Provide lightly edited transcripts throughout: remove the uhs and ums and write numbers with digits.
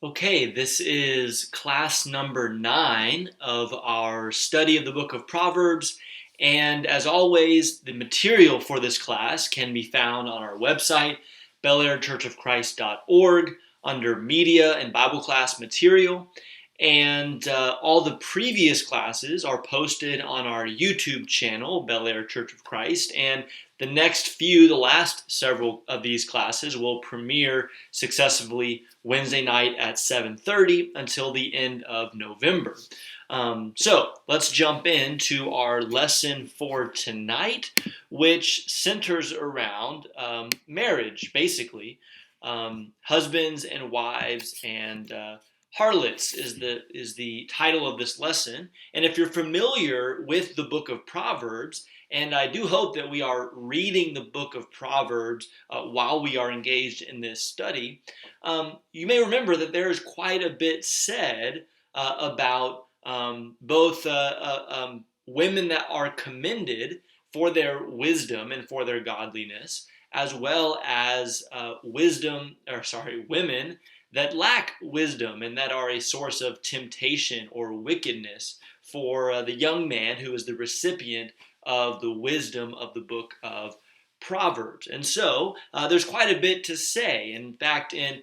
Okay, this is class number 9 of our study of the book of Proverbs. And as always, the material for this class can be found on our website, bellairchurchofchrist.org, under Media and Bible Class Material. And all the previous classes are posted on our YouTube channel, Bel Air Church of Christ. And the last several of these classes will premiere successively Wednesday night at 7:30 until the end of November. So let's jump into our lesson for tonight, which centers around marriage, basically. Husbands and wives and harlots is the title of this lesson. And if you're familiar with the book of Proverbs, and I do hope that we are reading the book of Proverbs while we are engaged in this study, you may remember that there is quite a bit said about both women that are commended for their wisdom and for their godliness, as well as women that lack wisdom and that are a source of temptation or wickedness for the young man who is the recipient of the wisdom of the book of Proverbs. And so there's quite a bit to say. In fact, in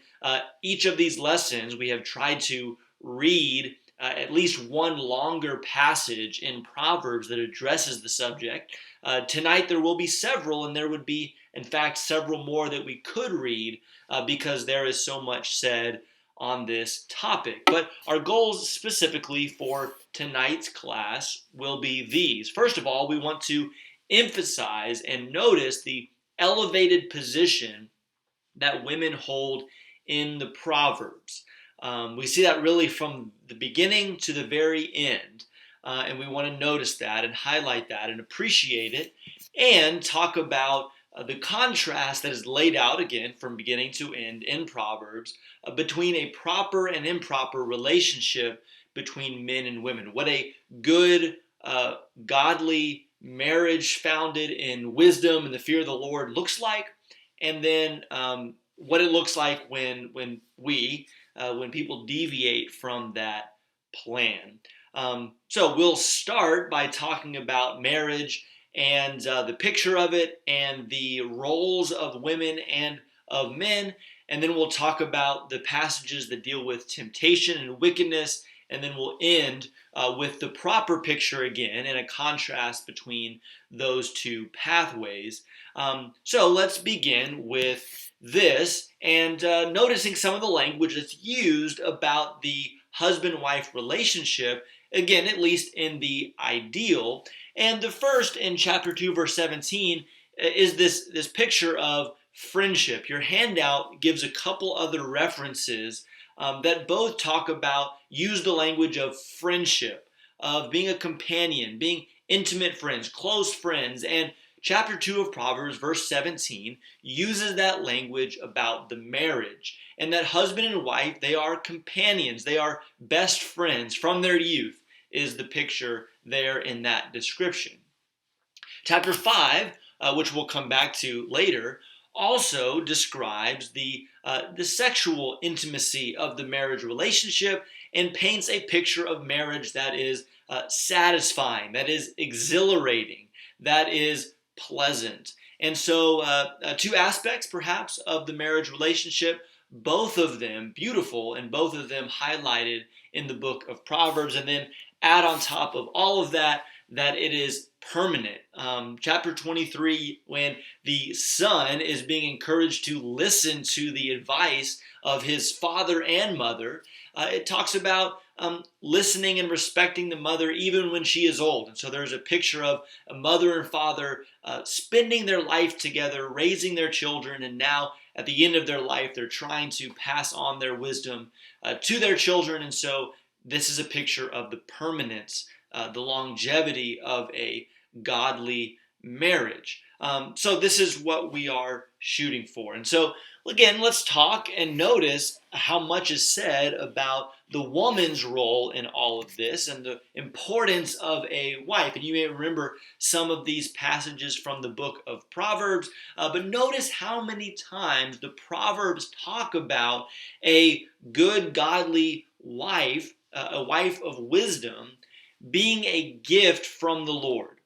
each of these lessons, we have tried to read at least one longer passage in Proverbs that addresses the subject. Tonight there will be several, and there would be, in fact, several more that we could read because there is so much said on this topic. But our goals specifically for tonight's class will be these. First of all, we want to emphasize and notice the elevated position that women hold in the Proverbs. We see that really from the beginning to the very end. And we want to notice that and highlight that and appreciate it and talk about the contrast that is laid out again from beginning to end in Proverbs between a proper and improper relationship between men and women. What a good, godly marriage founded in wisdom and the fear of the Lord looks like, and then what it looks like when people deviate from that plan. So we'll start by talking about marriage and the picture of it and the roles of women and of men. And then we'll talk about the passages that deal with temptation and wickedness. And then we'll end with the proper picture again and a contrast between those two pathways. So let's begin with this and noticing some of the language that's used about the husband-wife relationship, again, at least in the ideal. And the first in chapter 2, verse 17, is this picture of friendship. Your handout gives a couple other references that both use the language of friendship, of being a companion, being intimate friends, close friends. And chapter 2 of Proverbs, verse 17, uses that language about the marriage. And that husband and wife, they are companions. They are best friends from their youth, is the picture there in that description. Chapter 5, which we'll come back to later, also describes the sexual intimacy of the marriage relationship and paints a picture of marriage that is satisfying, that is exhilarating, that is pleasant. And so two aspects perhaps of the marriage relationship, both of them beautiful and both of them highlighted in the book of Proverbs. And then add on top of all of that it is permanent. Chapter 23, when the son is being encouraged to listen to the advice of his father and mother, it talks about listening and respecting the mother even when she is old. And so there's a picture of a mother and father spending their life together, raising their children, and now at the end of their life, they're trying to pass on their wisdom to their children. And so this is a picture of the permanence, the longevity of a godly marriage. So this is what we are shooting for. And so Again, let's talk and notice how much is said about the woman's role in all of this and the importance of a wife. And you may remember some of these passages from the book of Proverbs, but notice how many times the Proverbs talk about a good, godly wife, a wife of wisdom, being a gift from the Lord.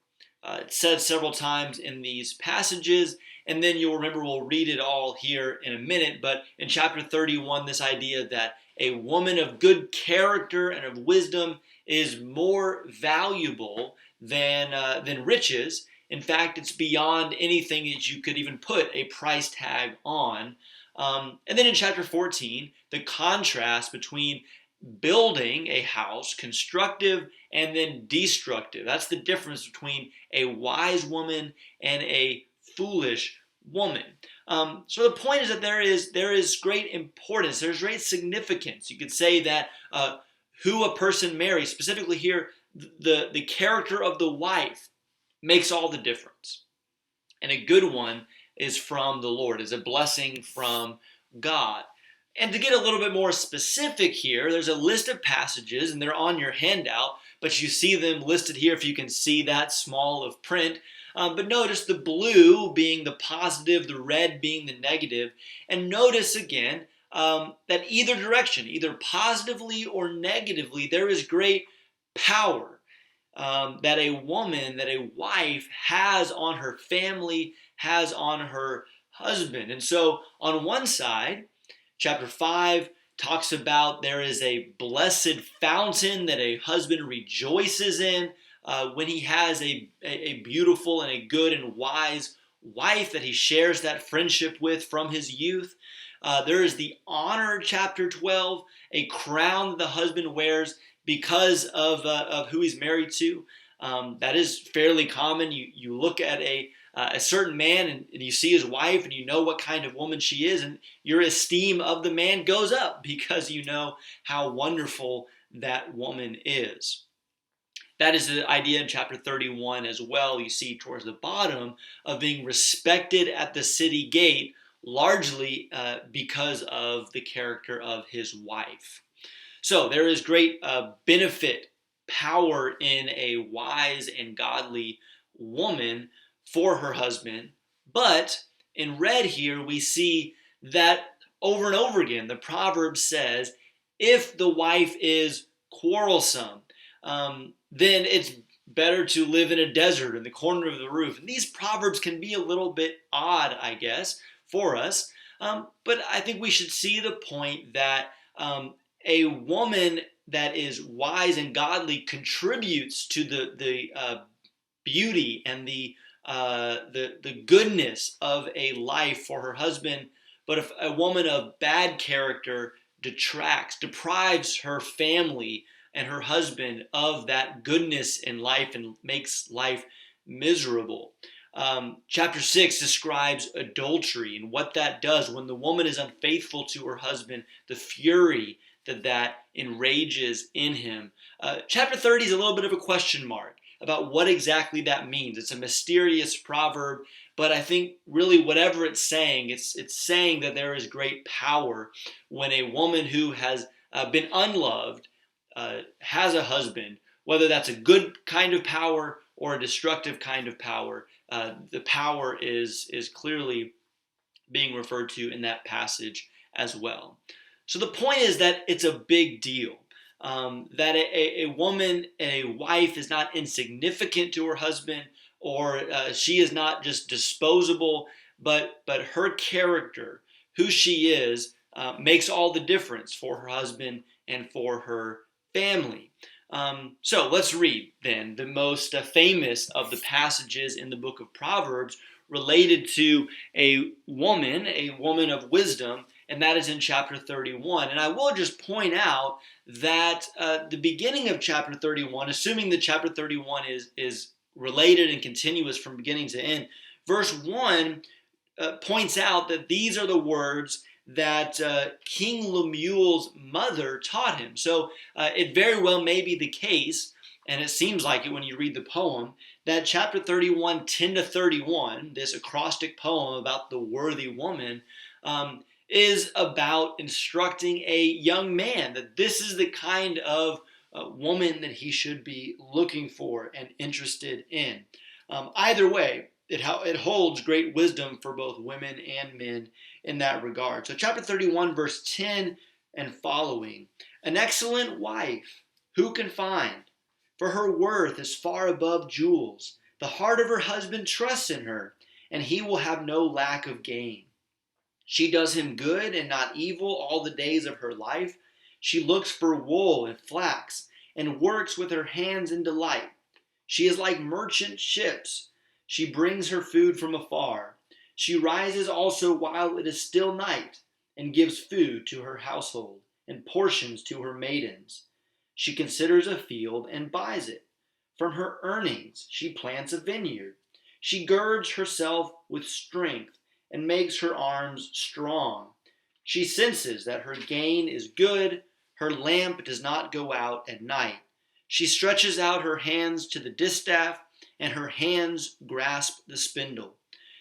It's said several times in these passages. And then you'll remember, we'll read it all here in a minute, but in chapter 31, this idea that a woman of good character and of wisdom is more valuable than riches. In fact, it's beyond anything that you could even put a price tag on. And then in chapter 14, the contrast between building a house, constructive and then destructive. That's the difference between a wise woman and a foolish woman. So the point is that there is great importance, there's great significance. You could say that who a person marries, specifically here, the character of the wife makes all the difference. And a good one is from the Lord, is a blessing from God. And to get a little bit more specific here, there's a list of passages, and they're on your handout, but you see them listed here if you can see that small of print. But notice the blue being the positive, the red being the negative. And notice again that either direction, either positively or negatively, there is great power that a woman, that a wife has on her family, has on her husband. And so on one side, chapter 5 talks about there is a blessed fountain that a husband rejoices in when he has a beautiful and a good and wise wife that he shares that friendship with from his youth. There is the honor, chapter 12, a crown that the husband wears because of who he's married to. That is fairly common. You look at a certain man and you see his wife and you know what kind of woman she is, and your esteem of the man goes up because you know how wonderful that woman is. That is the idea in chapter 31 as well. You see towards the bottom of being respected at the city gate, largely because of the character of his wife. So there is great benefit, power in a wise and godly woman for her husband. But in red here, we see that over and over again, the proverb says, if the wife is quarrelsome, then it's better to live in a desert in the corner of the roof. And these proverbs can be a little bit odd, I guess, for us. But I think we should see the point that a woman that is wise and godly contributes to the beauty and the goodness of a life for her husband. But if a woman of bad character deprives her family and her husband of that goodness in life and makes life miserable. Chapter 6 describes adultery and what that does when the woman is unfaithful to her husband, the fury that enrages in him. Chapter 30 is a little bit of a question mark about what exactly that means. It's a mysterious proverb, but I think really whatever it's saying saying that there is great power when a woman who has been unloved has a husband, whether that's a good kind of power or a destructive kind of power. The power is clearly being referred to in that passage as well. So the point is that it's a big deal. That a woman, a wife, is not insignificant to her husband, or she is not just disposable, but her character, who she is, makes all the difference for her husband and for her family. So let's read then the most famous of the passages in the book of Proverbs related to a woman of wisdom, and that is in chapter 31. And I will just point out that the beginning of chapter 31, assuming that chapter 31 is related and continuous from beginning to end, verse 1 points out that these are the words that King Lemuel's mother taught him. So it very well may be the case, and it seems like it when you read the poem, that chapter 31, 10 to 31, this acrostic poem about the worthy woman, is about instructing a young man that this is the kind of woman that he should be looking for and interested in. Either way, it holds great wisdom for both women and men in that regard. So, chapter 31, verse 10 and following. An excellent wife, who can find? For her worth is far above jewels. The heart of her husband trusts in her, and he will have no lack of gain. She does him good and not evil all the days of her life. She looks for wool and flax, and works with her hands in delight. She is like merchant ships. She brings her food from afar. She rises also while it is still night, and gives food to her household, and portions to her maidens. She considers a field and buys it. From her earnings she plants a vineyard. She girds herself with strength and makes her arms strong. She senses that her gain is good. Her lamp does not go out at night. She stretches out her hands to the distaff, and her hands grasp the spindle.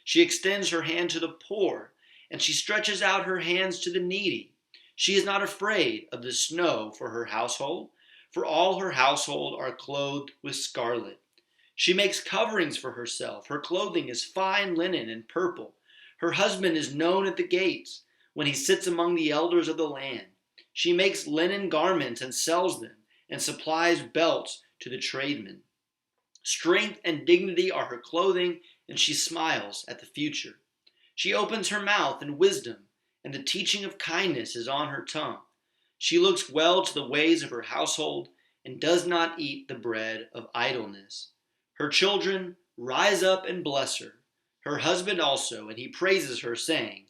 She extends her hand to the poor, and she stretches out her hands to the needy. She is not afraid of the snow for her household, for all her household are clothed with scarlet. She makes coverings for herself. Her clothing is fine linen and purple. Her husband is known at the gates when he sits among the elders of the land. She makes linen garments and sells them, and supplies belts to the tradesmen. Strength and dignity are her clothing, and she smiles at the future. She opens her mouth in wisdom, and the teaching of kindness is on her tongue. She looks well to the ways of her household, and does not eat the bread of idleness. Her children rise up and bless her, her husband also, and he praises her, saying,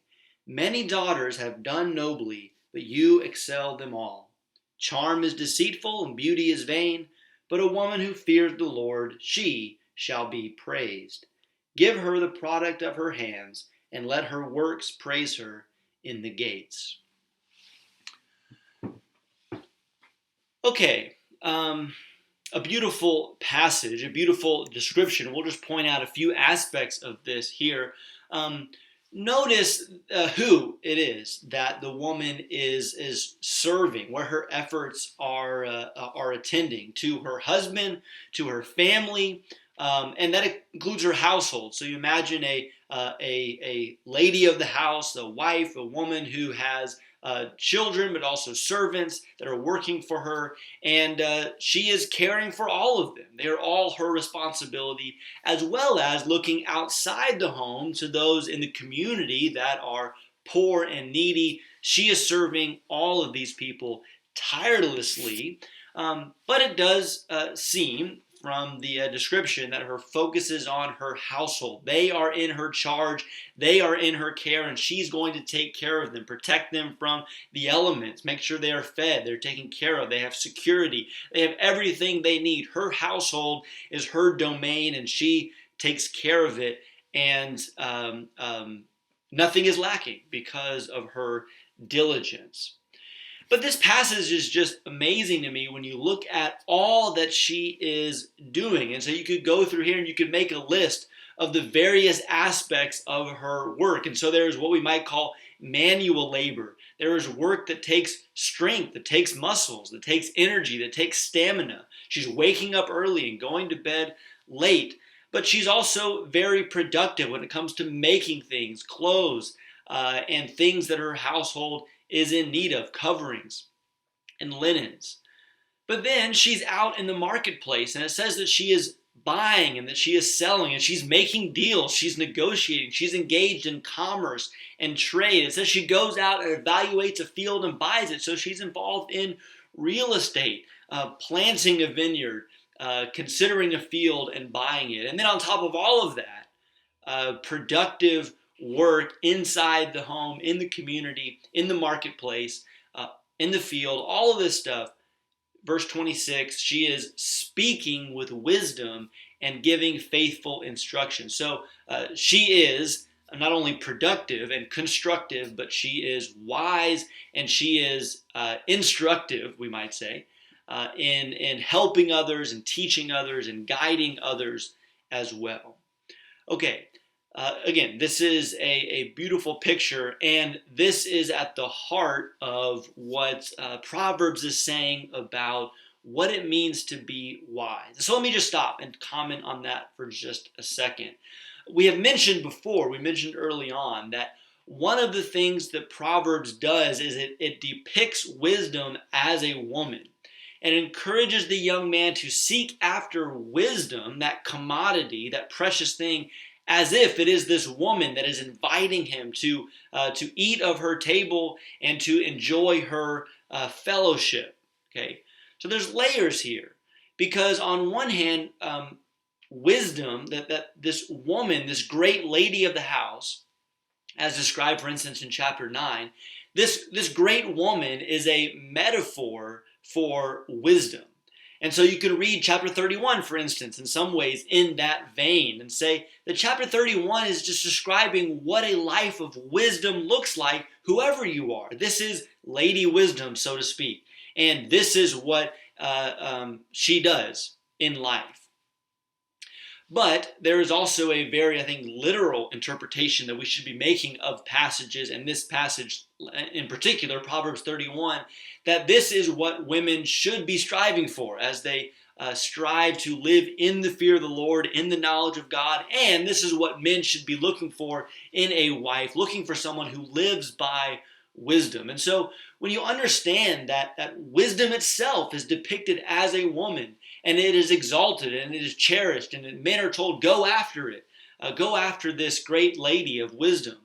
Many daughters have done nobly, but you excel them all. Charm is deceitful, and beauty is vain, but a woman who fears the Lord, she shall be praised. Give her the product of her hands, and let her works praise her in the gates. Okay, a beautiful passage, a beautiful description. We'll just point out a few aspects of this here. Notice who it is that the woman is serving, where her efforts are attending to her husband, to her family, and that includes her household. So you imagine a lady of the house, a wife, a woman who has children, but also servants that are working for her, and she is caring for all of them. They are all her responsibility, as well as looking outside the home to those in the community that are poor and needy. She is serving all of these people tirelessly, but it does seem from the description that her focus is on her household. They are in her charge, they are in her care, and she's going to take care of them, protect them from the elements, make sure they are fed, they're taken care of, they have security, they have everything they need. Her household is her domain, and she takes care of it, and nothing is lacking because of her diligence. But this passage is just amazing to me when you look at all that she is doing. And so you could go through here and you could make a list of the various aspects of her work. And so there's what we might call manual labor. There is work that takes strength, that takes muscles, that takes energy, that takes stamina. She's waking up early and going to bed late. But she's also very productive when it comes to making things, clothes, and things that her household is in need of, coverings and linens. But then she's out in the marketplace, and it says that she is buying and that she is selling, and she's making deals, she's negotiating, she's engaged in commerce and trade. It says she goes out and evaluates a field and buys it, so she's involved in real estate, planting a vineyard, considering a field and buying it. And then on top of all of that, productive work inside the home, in the community, in the marketplace, in the field, all of this stuff. Verse 26, she is speaking with wisdom and giving faithful instruction. So she is not only productive and constructive, but she is wise and she is instructive, we might say, in helping others and teaching others and guiding others as well. Okay. Again, this is a beautiful picture, and this is at the heart of what Proverbs is saying about what it means to be wise. So let me just stop and comment on that for just a second. We have mentioned before, we mentioned early on, that one of the things that Proverbs does is it depicts wisdom as a woman and encourages the young man to seek after wisdom, that commodity, that precious thing, as if it is this woman that is inviting him to eat of her table and to enjoy her fellowship. Okay, so there's layers here, because on one hand, wisdom, that this woman, this great lady of the house, as described, for instance, in chapter 9, this great woman is a metaphor for wisdom. And so you could read chapter 31, for instance, in some ways in that vein, and say that chapter 31 is just describing what a life of wisdom looks like, whoever you are. This is Lady Wisdom, so to speak. And this is what she does in life. But there is also a very, I think, literal interpretation that we should be making of passages, and this passage in particular, Proverbs 31, that this is what women should be striving for as they strive to live in the fear of the Lord, in the knowledge of God, and this is what men should be looking for in a wife, looking for someone who lives by wisdom. And so when you understand that wisdom itself is depicted as a woman, and it is exalted and it is cherished, and men are told, go after it. Go after this great lady of wisdom.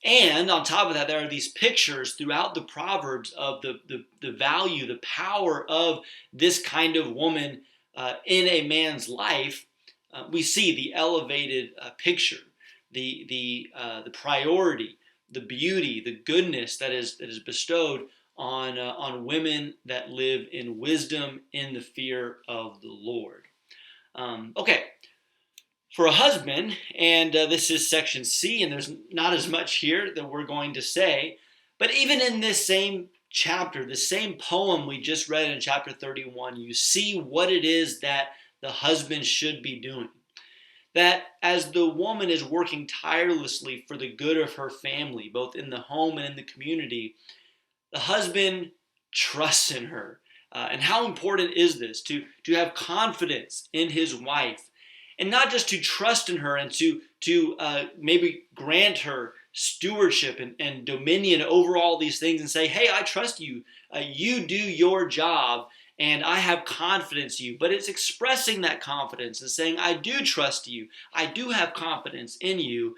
And on top of that, there are these pictures throughout the Proverbs of the value, the power of this kind of woman in a man's life. We see the elevated picture, the priority, the beauty, the goodness that is bestowed on women that live in wisdom, in the fear of the Lord. Okay, for a husband, and this is section C, and there's not as much here that we're going to say, but even in this same chapter, the same poem we just read in chapter 31, you see what it is that the husband should be doing. That as the woman is working tirelessly for the good of her family, both in the home and in the community, the husband trusts in her. And how important is this to have confidence in his wife, and not just to trust in her and to maybe grant her stewardship and dominion over all these things and say, hey, I trust you. You do your job and I have confidence in you. But it's expressing that confidence and saying, I do trust you. I do have confidence in you.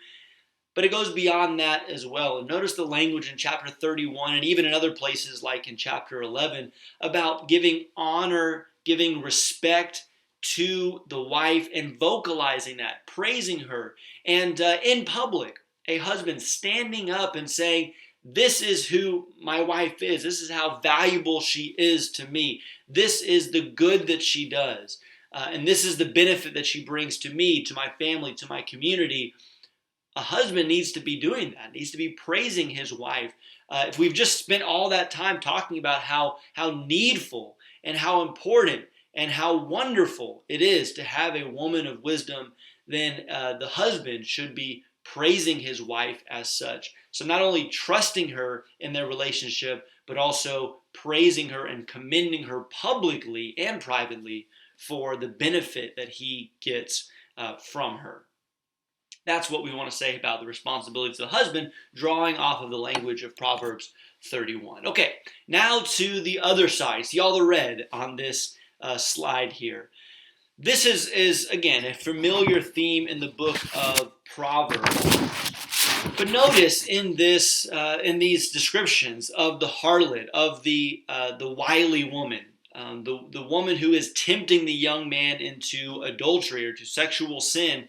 But it goes beyond that as well. And notice the language in chapter 31 and even in other places like in chapter 11 about giving honor, giving respect to the wife and vocalizing that, praising her. And in public, a husband standing up and saying, this is who my wife is. This is how valuable she is to me. This is the good that she does. And this is the benefit that she brings to me, to my family, to my community. A husband needs to be doing that, needs to be praising his wife. If we've just spent all that time talking about how needful and how important and how wonderful it is to have a woman of wisdom, then the husband should be praising his wife as such. So not only trusting her in their relationship, but also praising her and commending her publicly and privately for the benefit that he gets from her. That's what we want to say about the responsibilities of the husband, drawing off of the language of Proverbs 31. Okay, now to the other side. See all the red on this slide here. This is again a familiar theme in the book of Proverbs. But notice in these descriptions of the harlot, of the wily woman, the woman who is tempting the young man into adultery or to sexual sin,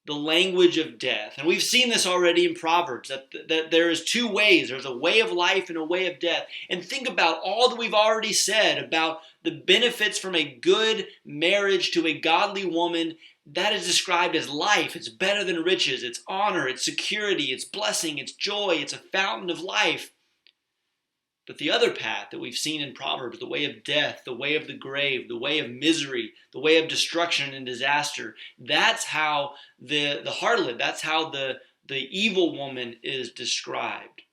the language of death. And we've seen this already in Proverbs, that there is two ways. There's a way of life and a way of death. And think about all that we've already said about the benefits from a good marriage to a godly woman. That is described as life. It's better than riches. It's honor. It's security. It's blessing. It's joy. It's a fountain of life. But the other path that we've seen in Proverbs, the way of death, the way of the grave, the way of misery, the way of destruction and disaster, that's how the harlot, that's how the evil woman is described.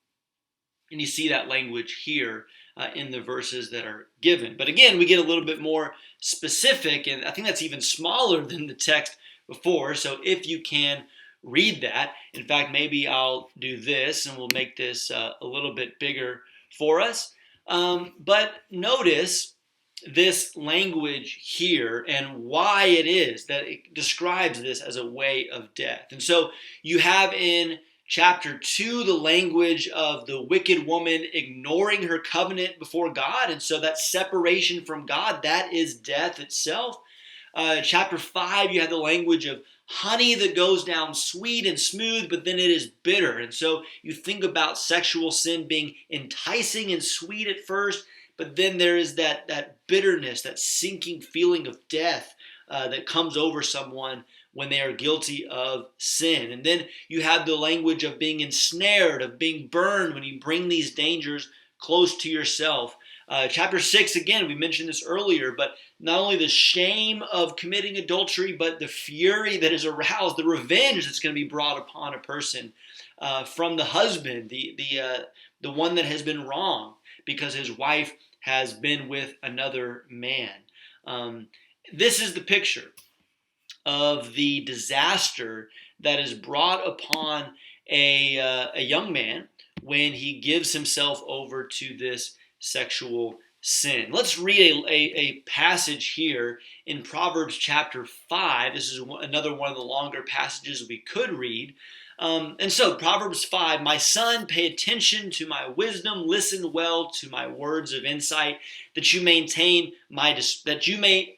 And you see that language here in the verses that are given. But again, we get a little bit more specific, and I think that's even smaller than the text before. So if you can read that, in fact, maybe I'll do this and we'll make this a little bit bigger for us. But notice this language here and why it is that it describes this as a way of death. And so you have in chapter 2 the language of the wicked woman ignoring her covenant before God. And so that separation from God, that is death itself. Chapter 5, you have the language of honey that goes down sweet and smooth, but then it is bitter. And so you think about sexual sin being enticing and sweet at first, but then there is that bitterness, that sinking feeling of death that comes over someone when they are guilty of sin. And then you have the language of being ensnared, of being burned when you bring these dangers close to yourself. Chapter 6, again, we mentioned this earlier, but not only the shame of committing adultery, but the fury that is aroused, the revenge that's going to be brought upon a person from the husband, the one that has been wronged because his wife has been with another man. This is the picture of the disaster that is brought upon a young man when he gives himself over to this sexual sin. Let's read a passage here in Proverbs chapter 5. This is another one of the longer passages we could read. And so Proverbs 5, my son, pay attention to my wisdom, listen well to my words of insight, that you may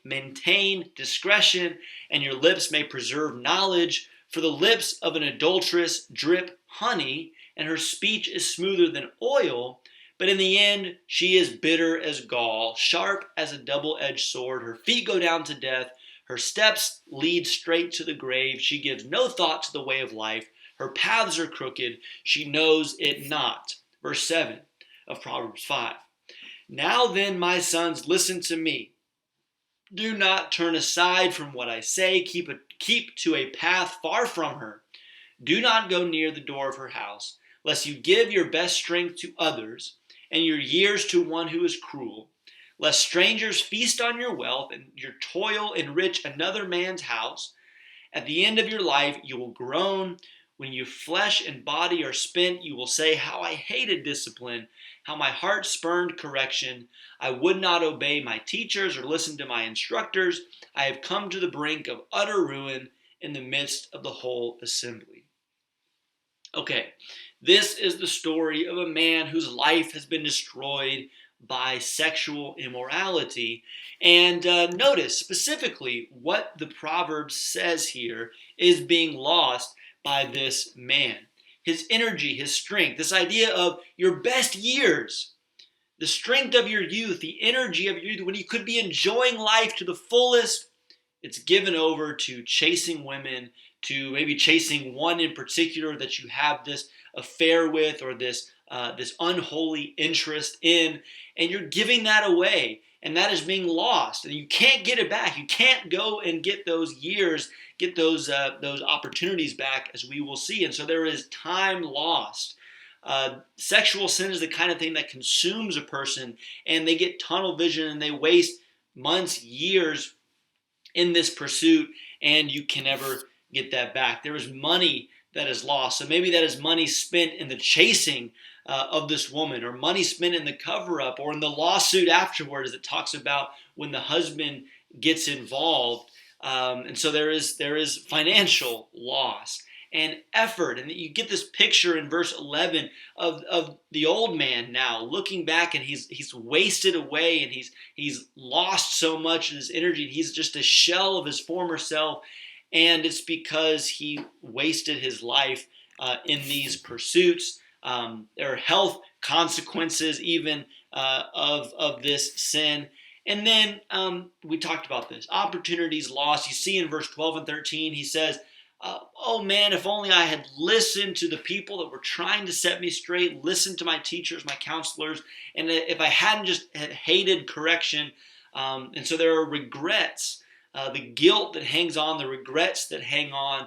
maintain discretion, and your lips may preserve knowledge. For the lips of an adulteress drip honey, and her speech is smoother than oil. But in the end, she is bitter as gall, sharp as a double-edged sword. Her feet go down to death. Her steps lead straight to the grave. She gives no thought to the way of life. Her paths are crooked. She knows it not. Verse 7 of Proverbs 5. Now then, my sons, listen to me. Do not turn aside from what I say. Keep to a path far from her. Do not go near the door of her house, lest you give your best strength to others, and your years to one who is cruel, lest strangers feast on your wealth, and your toil enrich another man's house. At the end of your life you will groan. When your flesh and body are spent, you will say, how I hated discipline, how my heart spurned correction. I would not obey my teachers or listen to my instructors. I have come to the brink of utter ruin in the midst of the whole assembly. Okay, this is the story of a man whose life has been destroyed by sexual immorality. And notice specifically what the Proverbs says here is being lost by this man. His energy, his strength, this idea of your best years, the strength of your youth, the energy of your youth, when you could be enjoying life to the fullest, it's given over to chasing women, to maybe chasing one in particular that you have this affair with or this unholy interest in, and you're giving that away, and that is being lost, and you can't get it back. You can't go and get those years, get those opportunities back, as we will see. And so there is time lost. Sexual sin is the kind of thing that consumes a person, and they get tunnel vision and they waste months, years in this pursuit, and you can never get that back. There is money that is lost. So maybe that is money spent in the chasing of this woman, or money spent in the cover-up, or in the lawsuit afterwards that talks about when the husband gets involved. And so there is financial loss and effort. And you get this picture in verse 11 of the old man now looking back, and he's wasted away, and he's lost so much of his energy. He's just a shell of his former self. And it's because he wasted his life in these pursuits. There are health consequences even of this sin. And then we talked about this. Opportunities lost. You see in verse 12 and 13, he says, oh man, if only I had listened to the people that were trying to set me straight, listened to my teachers, my counselors, and if I hadn't just had hated correction. And so there are regrets, the guilt that hangs on, the regrets that hang on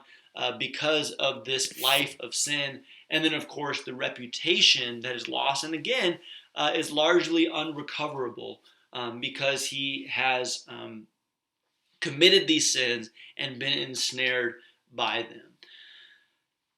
because of this life of sin. And then, of course, the reputation that is lost, and again, is largely unrecoverable because he has committed these sins and been ensnared by them.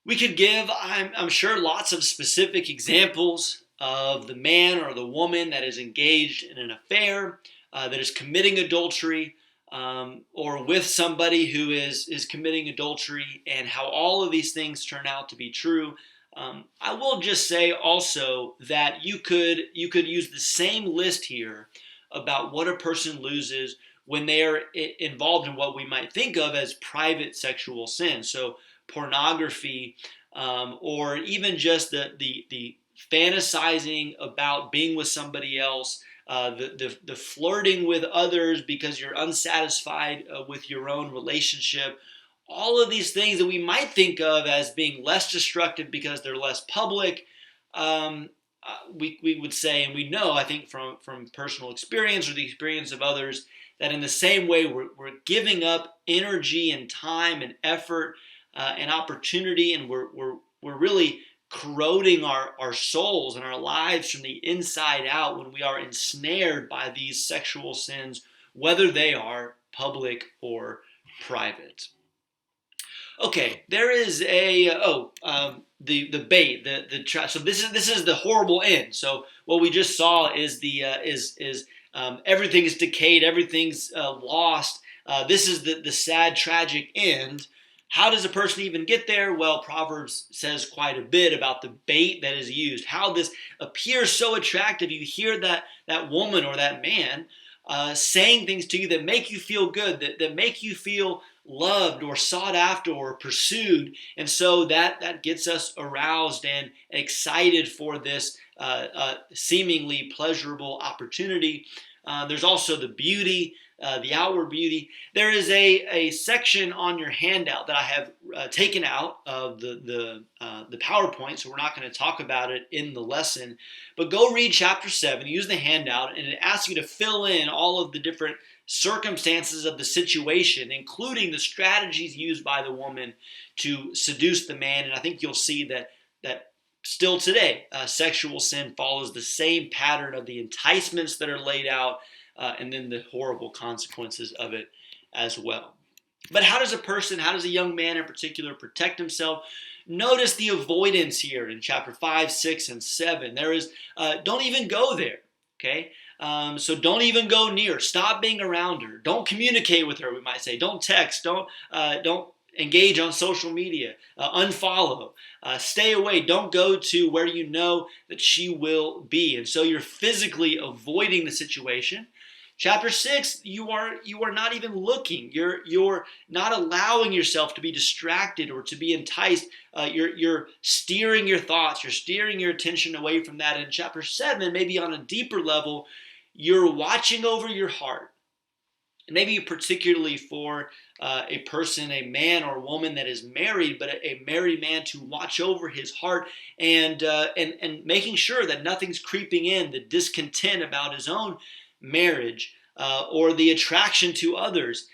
We could give, I'm sure, lots of specific examples of the man or the woman that is engaged in an affair, that is committing adultery, or with somebody who is committing adultery, and how all of these things turn out to be true. I will just say also that you could use the same list here about what a person loses when they are involved in what we might think of as private sexual sin. So pornography, or even just the fantasizing about being with somebody else, the flirting with others because you're unsatisfied with your own relationship. All of these things that we might think of as being less destructive because they're less public, we would say, and we know, I think, from personal experience or the experience of others, that in the same way we're giving up energy and time and effort and opportunity, and we're really corroding our souls and our lives from the inside out when we are ensnared by these sexual sins, whether they are public or private. Okay, there is the bait, the trap. So this is the horrible end. So what we just saw is everything is decayed, everything's lost. This is the sad, tragic end. How does a person even get there? Well, Proverbs says quite a bit about the bait that is used. How this appears so attractive. You hear that woman or that man saying things to you that make you feel good, that make you feel loved or sought after or pursued. And so that gets us aroused and excited for this seemingly pleasurable opportunity. There's also the beauty, the outward beauty. There is a section on your handout that I have taken out of the PowerPoint, so we're not going to talk about it in the lesson. But go read chapter 7, use the handout, and it asks you to fill in all of the different circumstances of the situation, including the strategies used by the woman to seduce the man. And I think you'll see that still today, sexual sin follows the same pattern of the enticements that are laid out, and then the horrible consequences of it as well. But how does a young man in particular, protect himself? Notice the avoidance here in chapter 5, 6, and 7. There is, don't even go there, okay? So don't even go near. Stop being around her. Don't communicate with her, we might say. Don't text. Don't engage on social media. Unfollow. Stay away. Don't go to where you know that she will be. And so you're physically avoiding the situation. Chapter 6, you are not even looking. You're not allowing yourself to be distracted or to be enticed. You're steering your thoughts. You're steering your attention away from that. In chapter 7, maybe on a deeper level, you're watching over your heart. And maybe particularly for a person, a man or woman that is married, but a married man, to watch over his heart and making sure that nothing's creeping in, the discontent about his own marriage, or the attraction to others,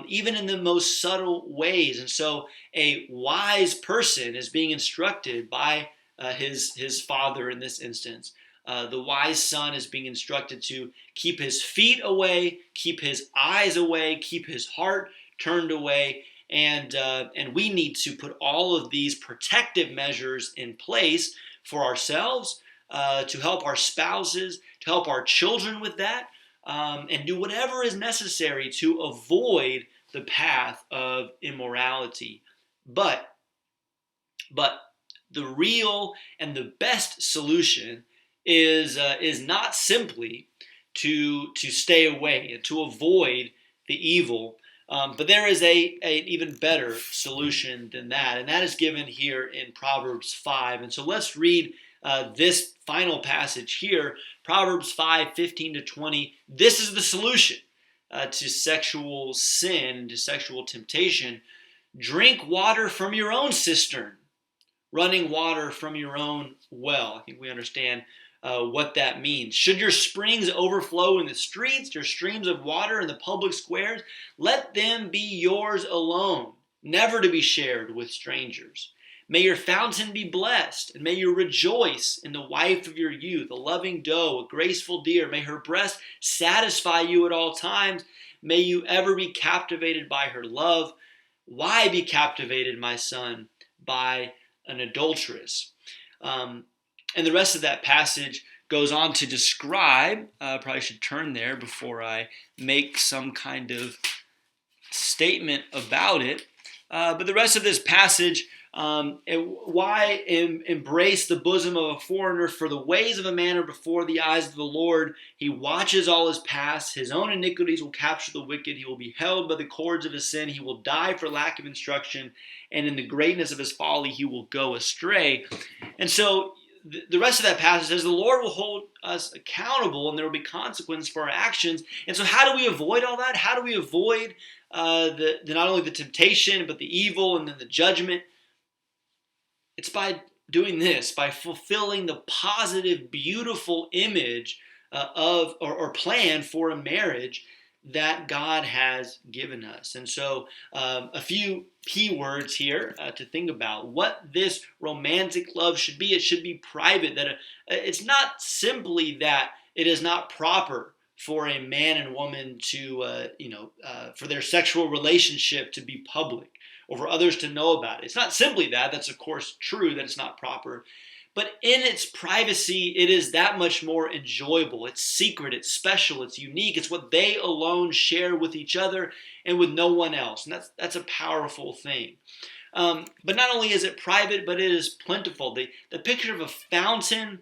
even in the most subtle ways. And so a wise person is being instructed by his father in this instance. The wise son is being instructed to keep his feet away, keep his eyes away, keep his heart turned away. And we need to put all of these protective measures in place for ourselves, to help our spouses, to help our children with that, and do whatever is necessary to avoid the path of immorality. But the real and the best solution is not simply to stay away and to avoid the evil, but there is an even better solution than that, and that is given here in Proverbs 5. And so let's read this final passage here, Proverbs 5, 15 to 20. This is the solution to sexual sin, to sexual temptation. Drink water from your own cistern, running water from your own well. I think we understand what that means. Should your springs overflow in the streets, your streams of water in the public squares, let them be yours alone, never to be shared with strangers. May your fountain be blessed, and may you rejoice in the wife of your youth, a loving doe, a graceful deer. May her breast satisfy you at all times. May you ever be captivated by her love. Why be captivated, my son, by an adulteress? And the rest of that passage goes on to describe, probably should turn there before I make some kind of statement about it. But the rest of this passage, why embrace the bosom of a foreigner? For the ways of a man are before the eyes of the Lord. He watches all his past. His own iniquities will capture the wicked. He will be held by the cords of his sin. He will die for lack of instruction. And in the greatness of his folly, he will go astray. And so the rest of that passage says the Lord will hold us accountable and there will be consequence for our actions. And so how do we avoid all that? How do we avoid not only the temptation, but the evil and then the judgment? It's by doing this, by fulfilling the positive, beautiful image of or plan for a marriage that God has given us. And so a few key words here to think about. What this romantic love should be. It should be private. That it's not simply that it is not proper for a man and woman to, for their sexual relationship to be public or for others to know about it. It's not simply that. That's, of course, true that it's not proper. But in its privacy, it is that much more enjoyable. It's secret, it's special, it's unique. It's what they alone share with each other and with no one else. And that's a powerful thing. But not only is it private, but it is plentiful. The picture of a fountain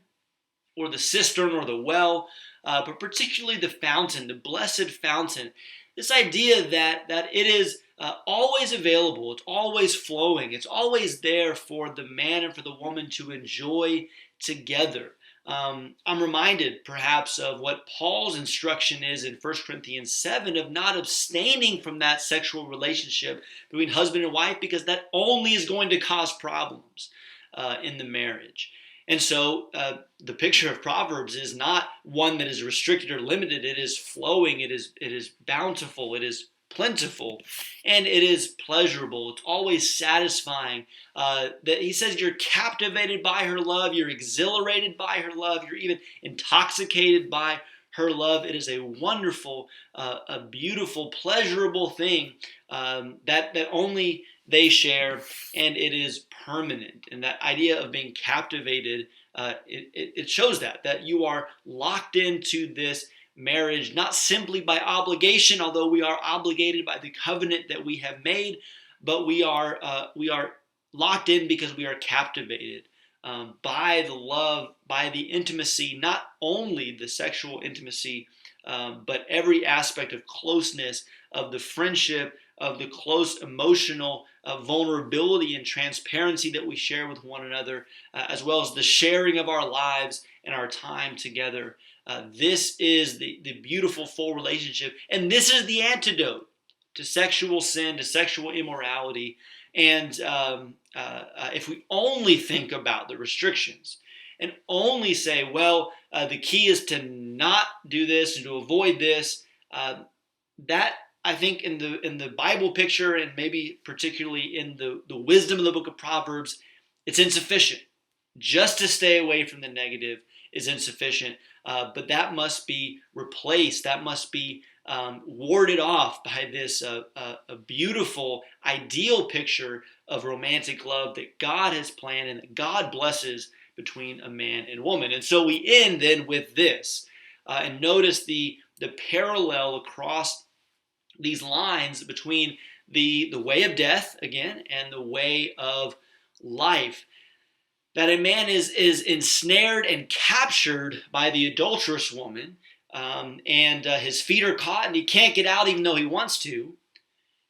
or the cistern or the well, but particularly the fountain, the blessed fountain. This idea that it is always available, it's always flowing, it's always there for the man and for the woman to enjoy together. I'm reminded perhaps of what Paul's instruction is in 1 Corinthians 7 of not abstaining from that sexual relationship between husband and wife, because that only is going to cause problems in the marriage. And so the picture of Proverbs is not one that is restricted or limited. It is flowing, it is bountiful, it is plentiful, and it is pleasurable. It's always satisfying. That he says you're captivated by her love, you're exhilarated by her love, you're even intoxicated by her love. It is a wonderful, a beautiful, pleasurable thing that only they share, and it is permanent. And that idea of being captivated, it shows that you are locked into this marriage, not simply by obligation, although we are obligated by the covenant that we have made, but we are locked in because we are captivated by the love, by the intimacy, not only the sexual intimacy, but every aspect of closeness, of the friendship, of the close emotional vulnerability and transparency that we share with one another, as well as the sharing of our lives and our time together. This is the beautiful full relationship, and this is the antidote to sexual sin, to sexual immorality. And if we only think about the restrictions and only say, well, the key is to not do this and to avoid this, that I think in the Bible picture, and maybe particularly in the wisdom of the book of Proverbs, it's insufficient. Just to stay away from the negative is insufficient, but that must be replaced. That must be warded off by this a beautiful, ideal picture of romantic love that God has planned and that God blesses between a man and woman. And so we end then with this, and notice the parallel across these lines between the way of death, again, and the way of life. That a man is ensnared and captured by the adulterous woman, and his feet are caught and he can't get out even though he wants to,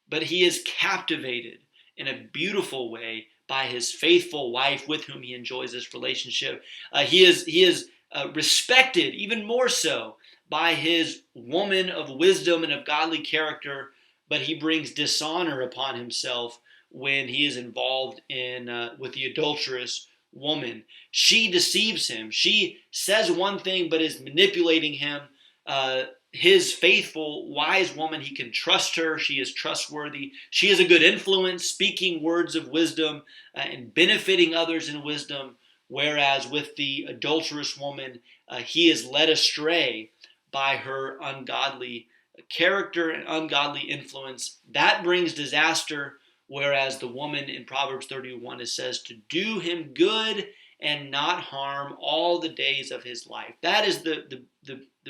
but he is captivated in a beautiful way by his faithful wife with whom he enjoys this relationship. He is respected even more so by his woman of wisdom and of godly character, but he brings dishonor upon himself when he is involved in with the adulterous woman. She deceives him. She says one thing but is manipulating him. His faithful, wise woman, he can trust her. She is trustworthy. She is a good influence, speaking words of wisdom and benefiting others in wisdom. Whereas with the adulterous woman, he is led astray by her ungodly character and ungodly influence. That brings disaster. Whereas the woman in Proverbs 31, it says to do him good and not harm all the days of his life. That is the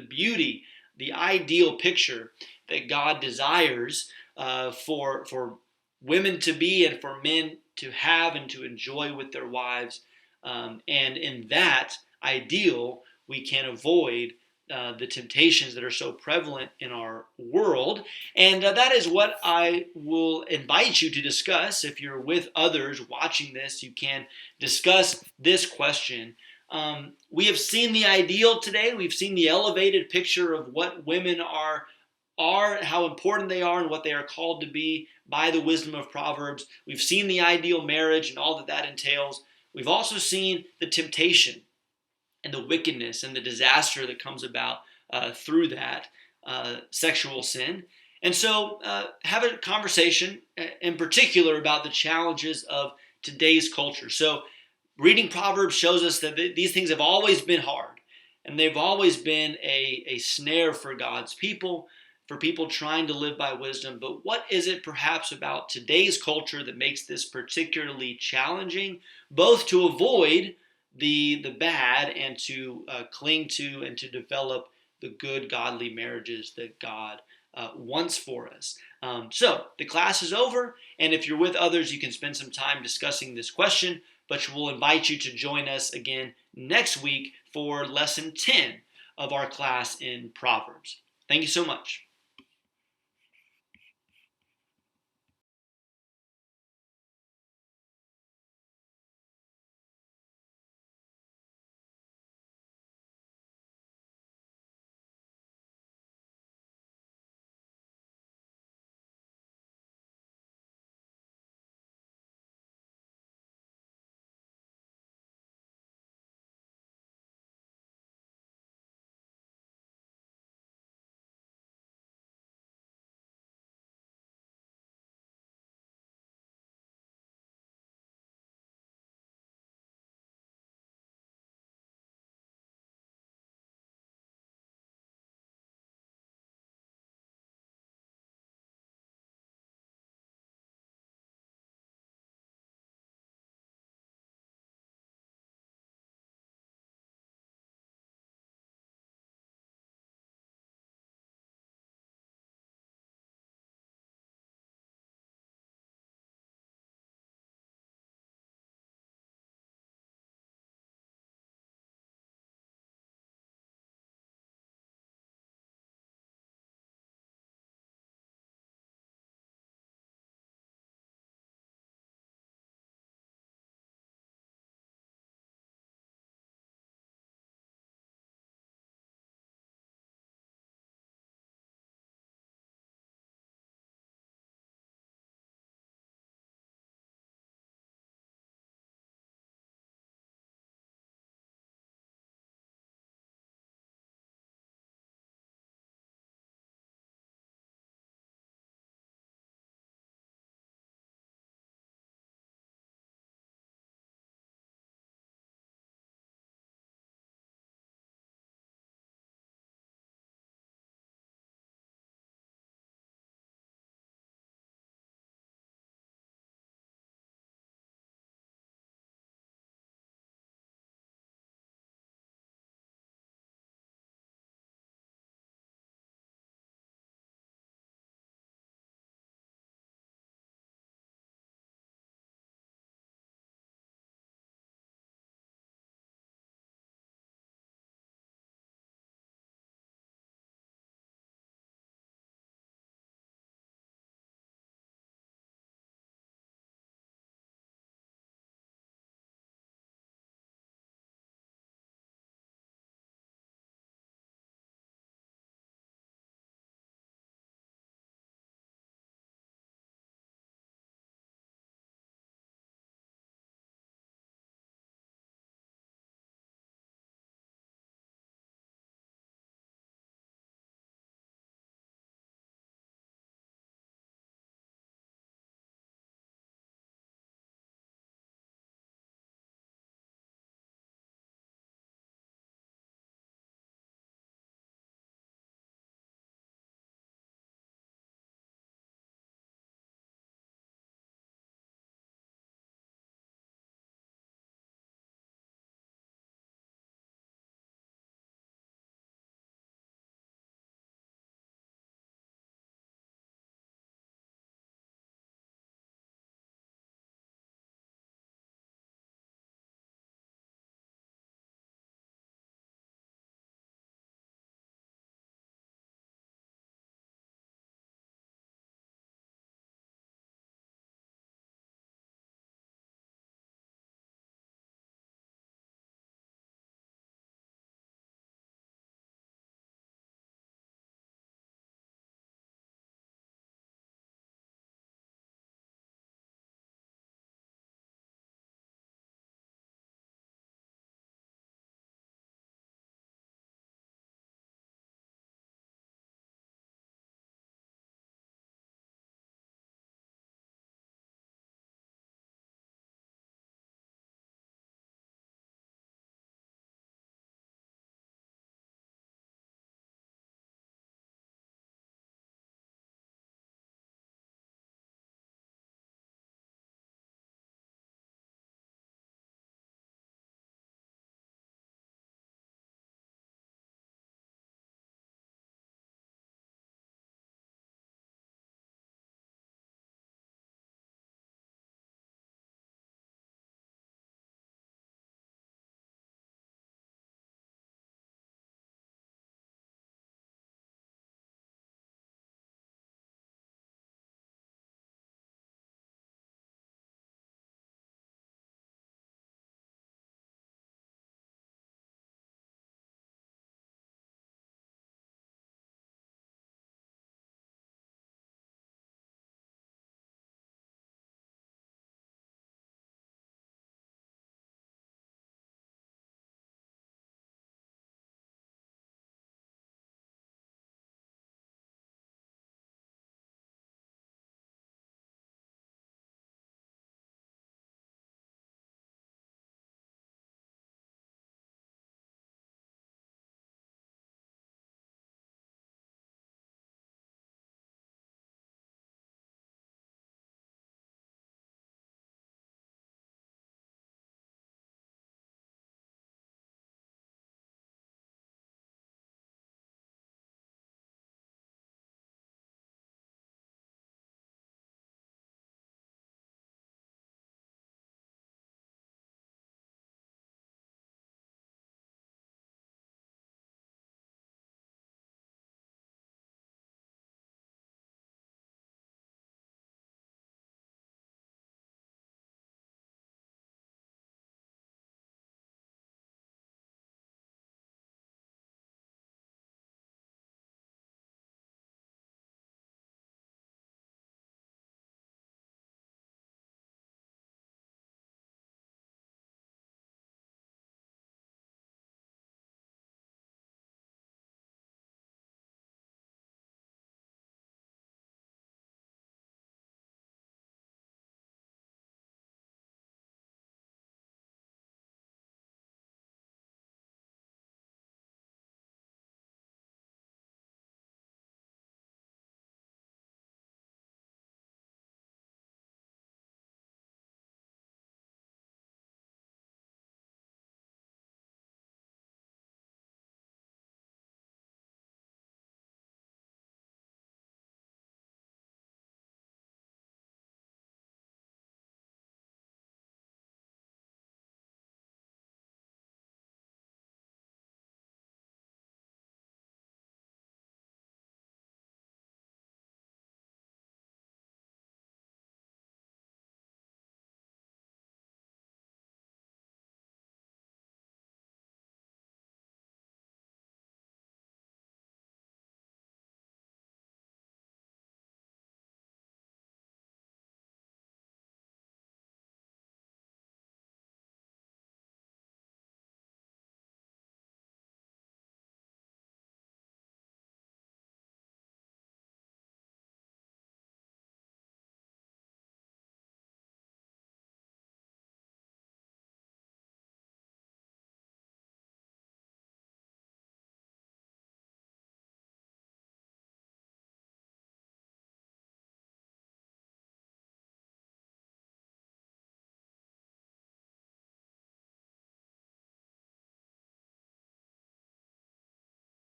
beauty, the ideal picture that God desires for women to be and for men to have and to enjoy with their wives. And in that ideal, we can avoid the temptations that are so prevalent in our world. And that is what I will invite you to discuss. If you're with others watching this, you can discuss this question. We have seen the ideal today. We've seen the elevated picture of what women are, how important they are, and what they are called to be by the wisdom of Proverbs. We've seen the ideal marriage and all that that entails. We've also seen the temptation and the wickedness and the disaster that comes about through that sexual sin. And so have a conversation in particular about the challenges of today's culture. So reading Proverbs shows us that these things have always been hard, and they've always been a snare for God's people, for people trying to live by wisdom. But what is it perhaps about today's culture that makes this particularly challenging, both to avoid the bad and to cling to and to develop the good godly marriages that God wants for us. So the class is over, and if you're with others, you can spend some time discussing this question, but we'll invite you to join us again next week for lesson 10 of our class in Proverbs. Thank you so much.